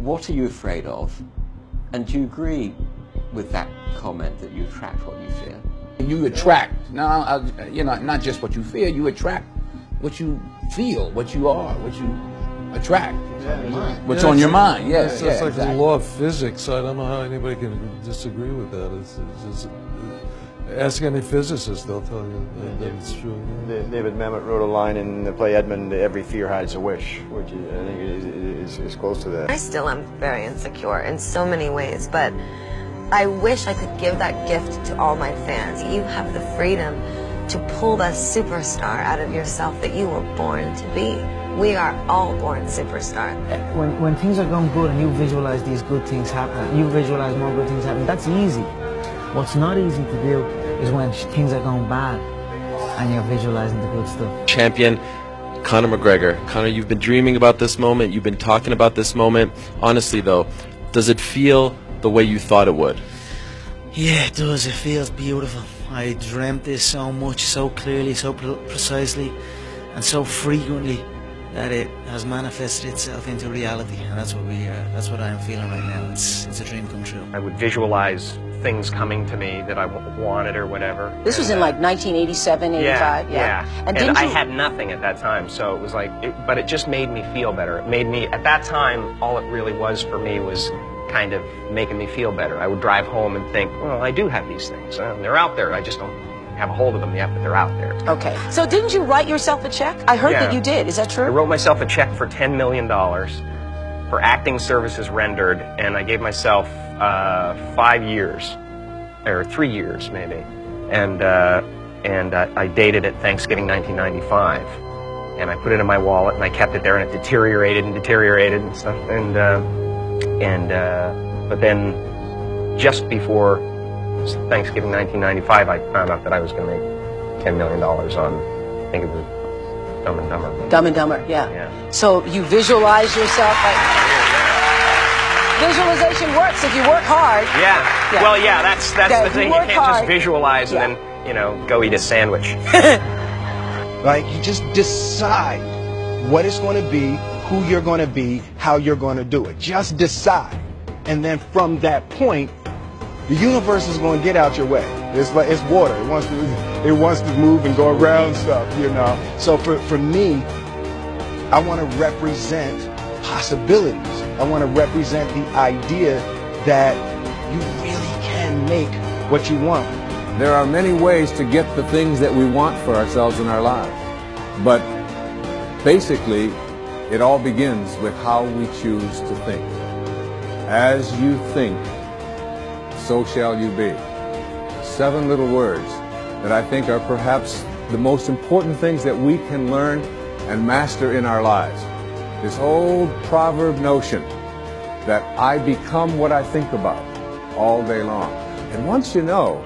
what are you afraid of? And do you agree with that comment that you attract what you fear? You attract, you know, not just what you fear, you attract what you feel, what you are, what you attract. What's on your mind, It's like exactly. the law of physics. I don't know how anybody can disagree with that. It's just, ask any physicist, they'll tell you that it's true. David Mamet wrote a line in the play Edmund, "Every fear hides a wish," which I think is close to that. I still am very insecure in so many ways, but I wish I could give that gift to all my fans. You have the freedom to pull the superstar out of yourself that you were born to be. We are all born superstars. When things are going good and you visualize these good things happen, you visualize more good things happen, that's easy. What's not easy to do is when things are going bad and you're visualizing the good stuff. Champion Conor McGregor. Conor, you've been dreaming about this moment, you've been talking about this moment. Honestly though, does it feel the way you thought it would? Yeah, it does. It feels beautiful. I dreamt this so much, so clearly, so precisely, and so frequently that it has manifested itself into reality, and that's what I'm feeling right now. It's a dream come true. I would visualize things coming to me that I wanted or whatever. This was in like 1987, 85, yeah. And I had nothing at that time, so it was like, but it just made me feel better. It made me, at that time, all it really was for me was kind of making me feel better. I would drive home and think, well, I do have these things. They're out there. I just don't have a hold of them yet, but they're out there. Okay. So didn't you write yourself a check? I heard that you did. Is that true? I wrote myself a check for $10 million for acting services rendered, and I gave myself 5 years, or 3 years maybe, and I dated it Thanksgiving 1995, and I put it in my wallet and I kept it there, and it deteriorated and stuff, but then just before Thanksgiving 1995, I found out that I was going to make $10 million on, I think it was Dumb and Dumber. Dumb and Dumber, yeah. So you visualize yourself like... Visualization works if you work hard. Yeah. Well, yeah, that's the thing. You can't just visualize and then, you know, go eat a sandwich. Like, you just decide what it's going to be, who you're going to be, how you're going to do it. Just decide. And then from that point, the universe is going to get out your way. It's like, it's water. It wants to move and go around stuff, you know. So for me, I want to represent possibilities. I want to represent the idea that you really can make what you want. There are many ways to get the things that we want for ourselves in our lives. But basically, it all begins with how we choose to think. As you think, so shall you be. 7 little words that I think are perhaps the most important things that we can learn and master in our lives. This old proverb notion that I become what I think about all day long. And once you know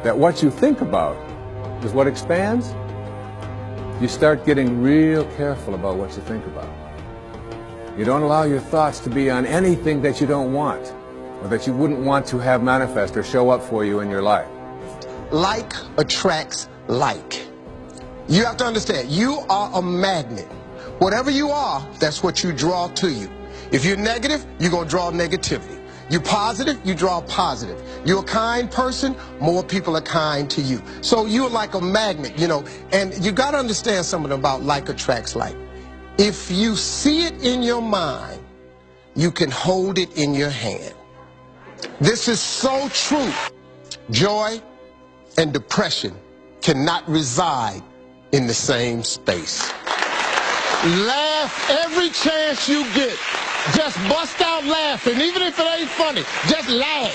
that what you think about is what expands, you start getting real careful about what you think about. You don't allow your thoughts to be on anything that you don't want, or that you wouldn't want to have manifest or show up for you in your life. Like attracts like. You have to understand, you are a magnet. Whatever you are, that's what you draw to you. If you're negative, you're going to draw negativity. You're positive, you draw positive. You're a kind person, more people are kind to you. So you're like a magnet, you know, and you got to understand something about like attracts like. If you see it in your mind, you can hold it in your hand. This is so true. Joy and depression cannot reside in the same space. Laugh every chance you get. Just bust out laughing, even if it ain't funny. Just laugh.